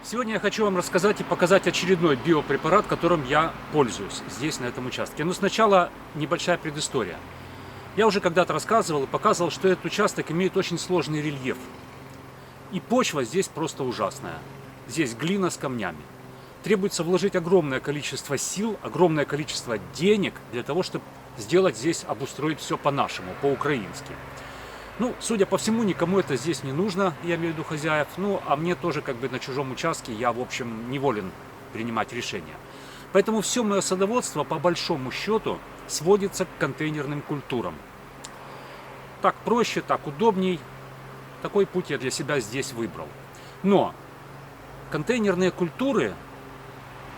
Сегодня я хочу вам рассказать и показать очередной биопрепарат, которым я пользуюсь здесь, на этом участке. Но сначала небольшая предыстория. Я уже когда-то рассказывал и показывал, что этот участок имеет очень сложный рельеф. И почва здесь просто ужасная. Здесь глина с камнями. Требуется вложить огромное количество сил, огромное количество денег для того, чтобы сделать здесь, обустроить все по-нашему, по-украински. Ну, судя по всему, никому это здесь не нужно, я имею в виду хозяев. Ну, а мне тоже как бы на чужом участке я, в общем, не волен принимать решения. Поэтому все мое садоводство, по большому счету, сводится к контейнерным культурам. Так проще, так удобней. Такой путь я для себя здесь выбрал. Но контейнерные культуры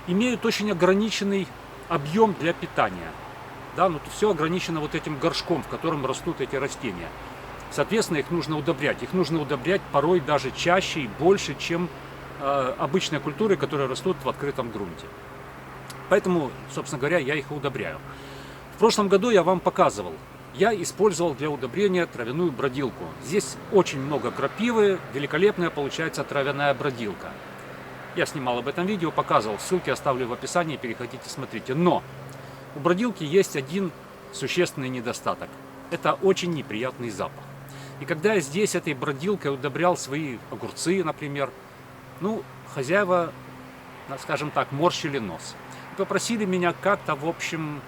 имеют очень ограниченный объем для питания. Да, ну, все ограничено вот этим горшком, в котором растут эти растения. Соответственно, их нужно удобрять. Их нужно удобрять порой даже чаще и больше, чем обычные культуры, которые растут в открытом грунте. Поэтому, собственно говоря, я их удобряю. В прошлом году я вам показывал. Я использовал для удобрения травяную бродилку. Здесь очень много крапивы, великолепная получается травяная бродилка. Я снимал об этом видео, показывал. Ссылки оставлю в описании, переходите, смотрите. Но у бродилки есть один существенный недостаток. Это очень неприятный запах. И когда я здесь этой бродилкой удобрял свои огурцы, например, ну, хозяева, скажем так, морщили нос. И попросили меня как-то, в общем,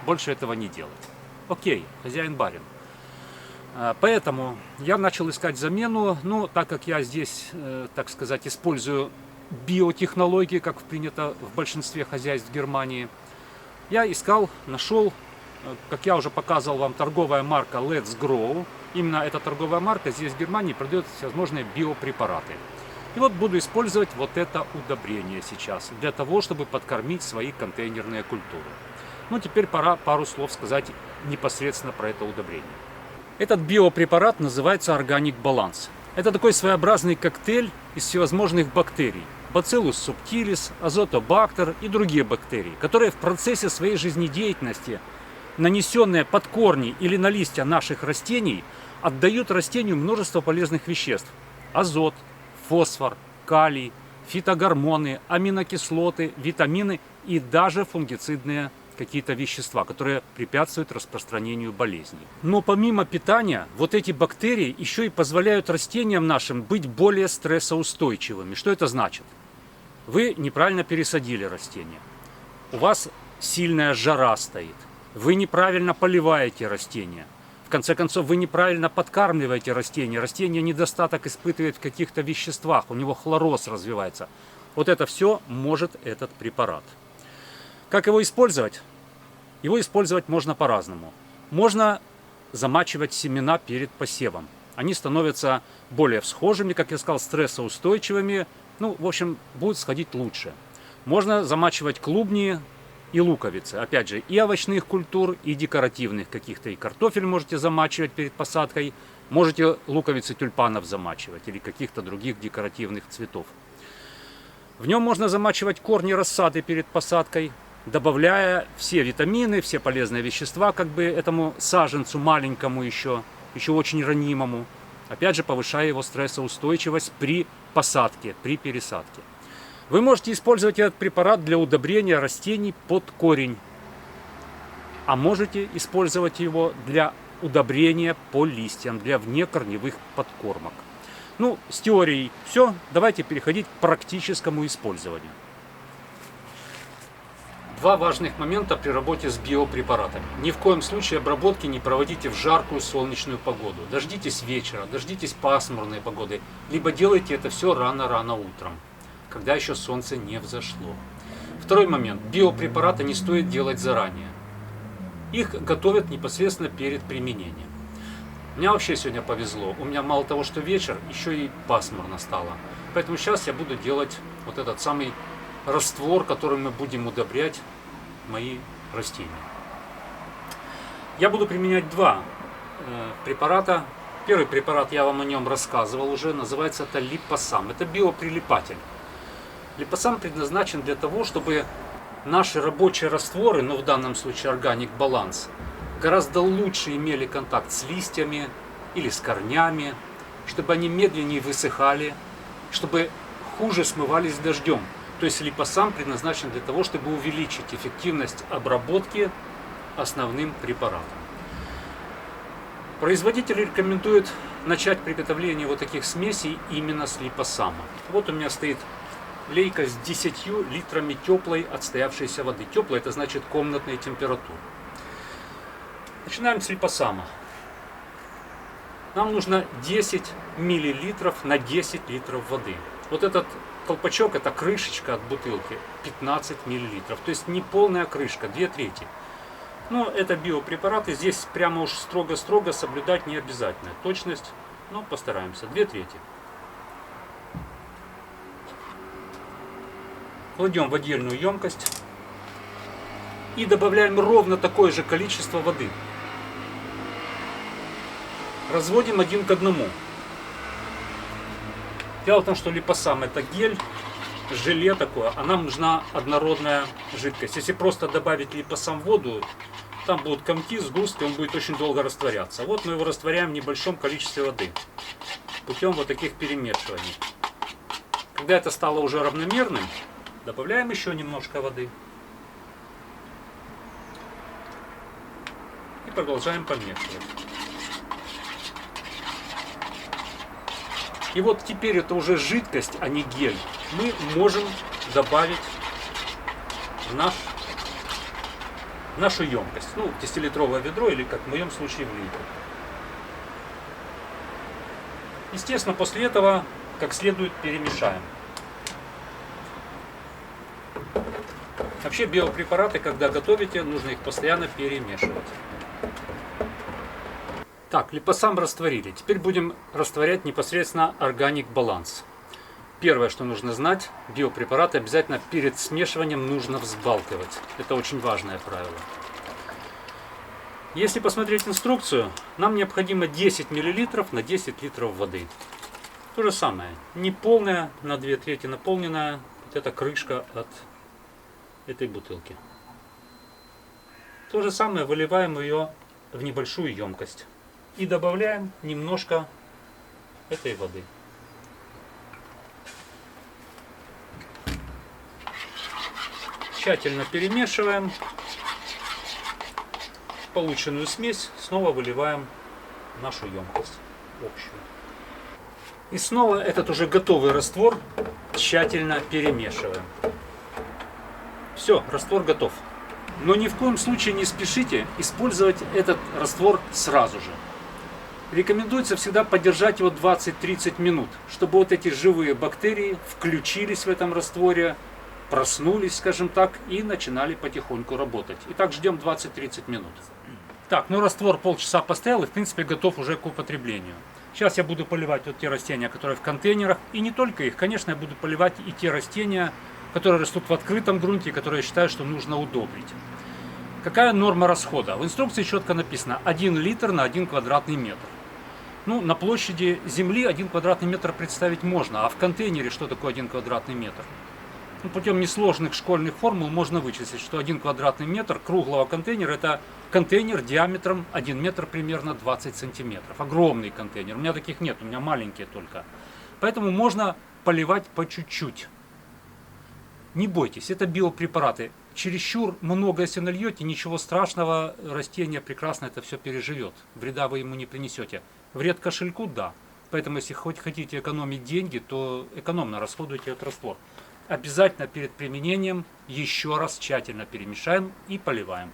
больше этого не делать. Окей, хозяин барин. Поэтому я начал искать замену, ну, так как я здесь, так сказать, использую биотехнологии, как принято в большинстве хозяйств Германии, я искал, нашел, как я уже показывал вам, торговая марка Let's Grow. Именно эта торговая марка здесь в Германии продает всевозможные биопрепараты. И вот буду использовать вот это удобрение сейчас, для того, чтобы подкормить свои контейнерные культуры. Ну, теперь пора пару слов сказать непосредственно про это удобрение. Этот биопрепарат называется Organic Balance. Это такой своеобразный коктейль из всевозможных бактерий. Bacillus subtilis, Azoto и другие бактерии, которые в процессе своей жизнедеятельности, нанесенные под корни или на листья наших растений, отдают растению множество полезных веществ. Азот, фосфор, калий, фитогормоны, аминокислоты, витамины и даже фунгицидные какие-то вещества, которые препятствуют распространению болезней. Но помимо питания, вот эти бактерии еще и позволяют растениям нашим быть более стрессоустойчивыми. Что это значит? Вы неправильно пересадили растение. У вас сильная жара стоит. Вы неправильно поливаете растения. В конце концов, вы неправильно подкармливаете растения. Растение недостаток испытывает в каких-то веществах. У него хлороз развивается. Вот это все может этот препарат. Как его использовать? Его использовать можно по-разному. Можно замачивать семена перед посевом. Они становятся более всхожими, как я сказал, стрессоустойчивыми. Ну, в общем, будет сходить лучше. Можно замачивать клубни и луковицы. Опять же, и овощных культур, и декоративных каких-то. И картофель можете замачивать перед посадкой. Можете луковицы тюльпанов замачивать или каких-то других декоративных цветов. В нем можно замачивать корни рассады перед посадкой, добавляя все витамины, все полезные вещества как бы этому саженцу маленькому еще очень ранимому. Опять же, повышая его стрессоустойчивость при посадке, при пересадке. Вы можете использовать этот препарат для удобрения растений под корень. А можете использовать его для удобрения по листьям, для внекорневых подкормок. Ну, с теорией все. Давайте переходить к практическому использованию. Два важных момента при работе с биопрепаратами. Ни в коем случае обработки не проводите в жаркую солнечную погоду. Дождитесь вечера, дождитесь пасмурной погоды. Либо делайте это все рано-рано утром, когда еще солнце не взошло. Второй момент. Биопрепараты не стоит делать заранее. Их готовят непосредственно перед применением. Мне вообще сегодня повезло. У меня мало того, что вечер, еще и пасмурно стало. Поэтому сейчас я буду делать вот этот самый раствор, которым мы будем удобрять мои растения. Я буду применять два препарата. Первый препарат, я вам о нем рассказывал уже, называется это Липосам. Это биоприлипатель. Липосам предназначен для того, чтобы наши рабочие растворы, но в данном случае Organic Balance, гораздо лучше имели контакт с листьями или с корнями, чтобы они медленнее высыхали, чтобы хуже смывались дождем. То есть липосам предназначен для того, чтобы увеличить эффективность обработки основным препаратом. Производитель рекомендует начать приготовление вот таких смесей именно с липосама. Вот у меня стоит лейка с 10 литрами теплой отстоявшейся воды. Теплая — это значит комнатной температуры. Начинаем с липосама. Нам нужно 10 миллилитров на 10 литров воды. Вот этот колпачок, это крышечка от бутылки, 15 миллилитров. То есть не полная крышка, 2/3. Но это биопрепараты, здесь прямо уж строго-строго соблюдать не обязательно. Точность, но постараемся, 2/3. Кладем в отдельную емкость и добавляем ровно такое же количество воды. Разводим 1 к 1. Дело в том, что липосам — это гель, желе такое, а нам нужна однородная жидкость. Если просто добавить липосам в воду, там будут комки, сгустки, он будет очень долго растворяться. Вот мы его растворяем в небольшом количестве воды путем вот таких перемешиваний. Когда это стало уже равномерным, добавляем еще немножко воды и продолжаем помешивать. И вот теперь это уже жидкость, а не гель. Мы можем добавить в нашу емкость. Ну, 10-литровое ведро или, как в моем случае, в литр. Естественно, после этого как следует перемешаем. Вообще биопрепараты, когда готовите, нужно их постоянно перемешивать. Так, липосам растворили. Теперь будем растворять непосредственно органик баланс. Первое, что нужно знать, биопрепараты обязательно перед смешиванием нужно взбалтывать. Это очень важное правило. Если посмотреть инструкцию, нам необходимо 10 мл на 10 литров воды. То же самое. Не полная, на 2/3 наполненная. Вот эта крышка от этой бутылки. То же самое, выливаем ее в небольшую емкость. И добавляем немножко этой воды. Тщательно перемешиваем. Полученную смесь снова выливаем в нашу емкость общую. И снова этот уже готовый раствор тщательно перемешиваем. Все, раствор готов. Но ни в коем случае не спешите использовать этот раствор сразу же. Рекомендуется всегда подержать его 20-30 минут, чтобы вот эти живые бактерии включились в этом растворе, проснулись, скажем так, и начинали потихоньку работать. Итак, ждем 20-30 минут. Так, ну раствор полчаса постоял и в принципе готов уже к употреблению. Сейчас я буду поливать вот те растения, которые в контейнерах, и не только их. Конечно, я буду поливать и те растения, которые растут в открытом грунте, и которые я считаю, что нужно удобрить. Какая норма расхода? В инструкции четко написано 1 литр на 1 квадратный метр. Ну, на площади земли 1 квадратный метр представить можно, а в контейнере что такое 1 квадратный метр? Ну, путем несложных школьных формул можно вычислить, что 1 квадратный метр круглого контейнера — это контейнер диаметром 1 метр примерно 20 сантиметров. Огромный контейнер. У меня таких нет, у меня маленькие только. Поэтому можно поливать по чуть-чуть. Не бойтесь, это биопрепараты. Чересчур много, если нальете, ничего страшного, растение прекрасно это все переживет. Вреда вы ему не принесете. Вред кошельку — да. Поэтому, если хоть хотите экономить деньги, то экономно расходуйте этот раствор. Обязательно перед применением еще раз тщательно перемешаем и поливаем.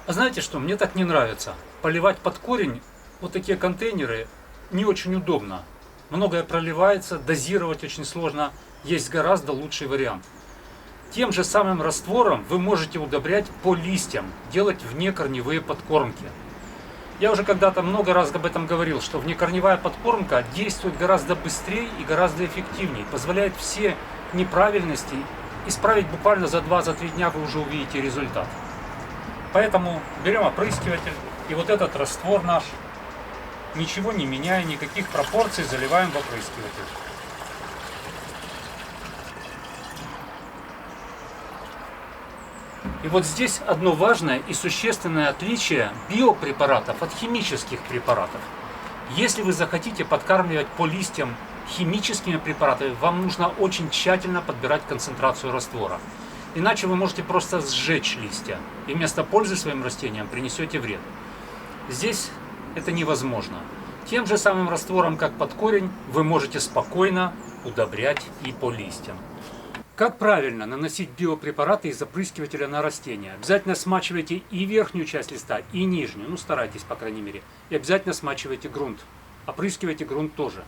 А знаете что, мне так не нравится. Поливать под корень вот такие контейнеры не очень удобно. Многое проливается, дозировать очень сложно. Есть гораздо лучший вариант. Тем же самым раствором вы можете удобрять по листьям, делать внекорневые подкормки. Я уже когда-то много раз об этом говорил, что внекорневая подкормка действует гораздо быстрее и гораздо эффективнее. Позволяет все неправильности исправить буквально за 2-3 дня, вы уже увидите результат. Поэтому берем опрыскиватель и вот этот раствор наш, ничего не меняя, никаких пропорций, заливаем в опрыскиватель. И вот здесь одно важное и существенное отличие биопрепаратов от химических препаратов. Если вы захотите подкармливать по листьям химическими препаратами, вам нужно очень тщательно подбирать концентрацию раствора. Иначе вы можете просто сжечь листья и вместо пользы своим растениям принесете вред. Здесь это невозможно. Тем же самым раствором, как под корень, вы можете спокойно удобрять и по листьям. Как правильно наносить биопрепараты из опрыскивателя на растения? Обязательно смачивайте и верхнюю часть листа, и нижнюю, ну старайтесь, по крайней мере. И обязательно смачивайте грунт. Опрыскивайте грунт тоже.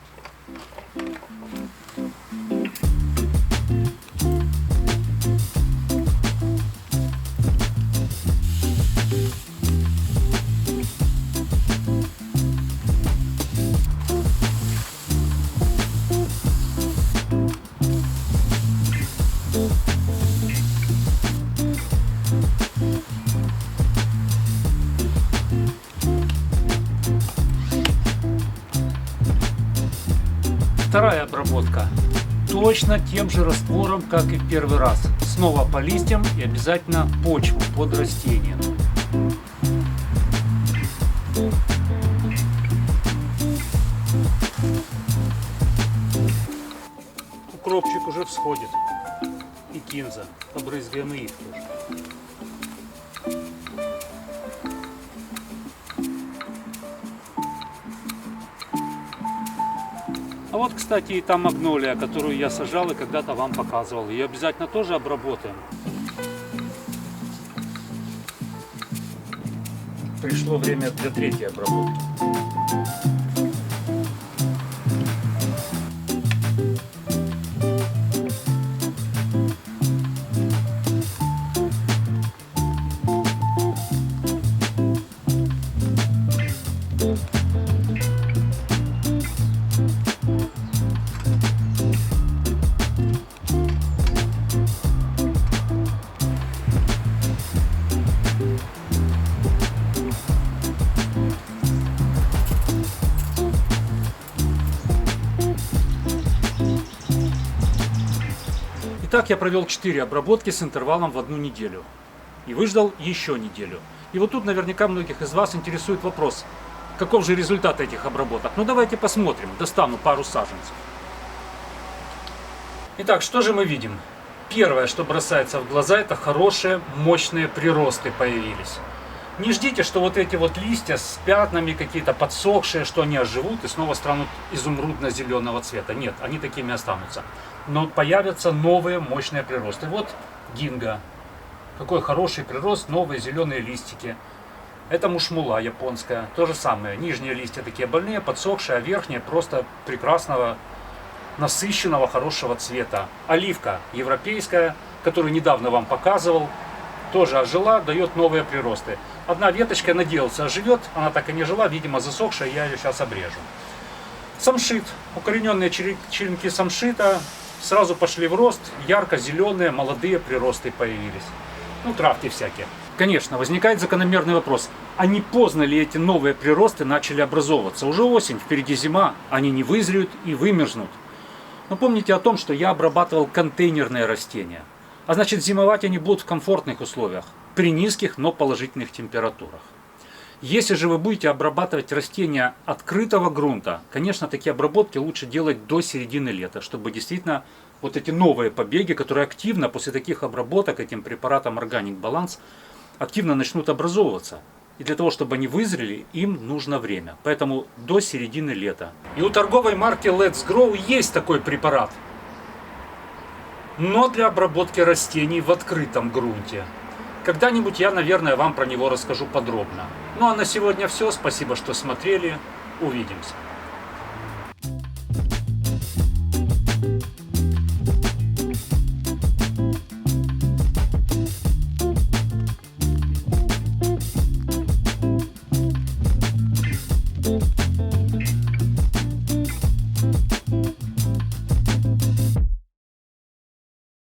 Вторая обработка. Точно тем же раствором, как и в первый раз. Снова по листьям и обязательно почву под растением. Укропчик уже всходит. И кинза. Обрызгаем и их тоже. А вот, кстати, и та магнолия, которую я сажал и когда-то вам показывал. Ее обязательно тоже обработаем. Пришло время для третьей обработки. Итак, я провел 4 обработки с интервалом в 1 неделю. И выждал еще неделю. И вот тут наверняка многих из вас интересует вопрос, каков же результат этих обработок. Ну давайте посмотрим, достану пару саженцев. Итак, что же мы видим? Первое, что бросается в глаза, это хорошие, мощные приросты появились. Не ждите, что вот эти вот листья с пятнами какие-то подсохшие, что они оживут и снова станут изумрудно-зеленого цвета. Нет, они такими останутся. Но появятся новые мощные приросты. Вот гинга. Какой хороший прирост, новые зеленые листики. Это мушмула японская. То же самое. Нижние листья такие больные, подсохшие, а верхние просто прекрасного, насыщенного, хорошего цвета. Оливка европейская, которую недавно вам показывал, тоже ожила, дает новые приросты. Одна веточка, надеялся, оживет, она так и не жила, видимо засохшая, я ее сейчас обрежу. Самшит, укорененные черенки самшита сразу пошли в рост, ярко-зеленые, молодые приросты появились. Ну, травки всякие. Конечно, возникает закономерный вопрос, а не поздно ли эти новые приросты начали образовываться? Уже осень, впереди зима, они не вызреют и вымерзнут. Но помните о том, что я обрабатывал контейнерные растения. А значит, зимовать они будут в комфортных условиях, при низких, но положительных температурах. Если же вы будете обрабатывать растения открытого грунта, конечно, такие обработки лучше делать до середины лета, чтобы действительно вот эти новые побеги, которые активно после таких обработок этим препаратом Organic Balance активно начнут образовываться. И для того, чтобы они вызрели, им нужно время. Поэтому до середины лета. И у торговой марки Let's Grow есть такой препарат, но для обработки растений в открытом грунте. Когда-нибудь я, наверное, вам про него расскажу подробно. Ну а на сегодня все. Спасибо, что смотрели. Увидимся.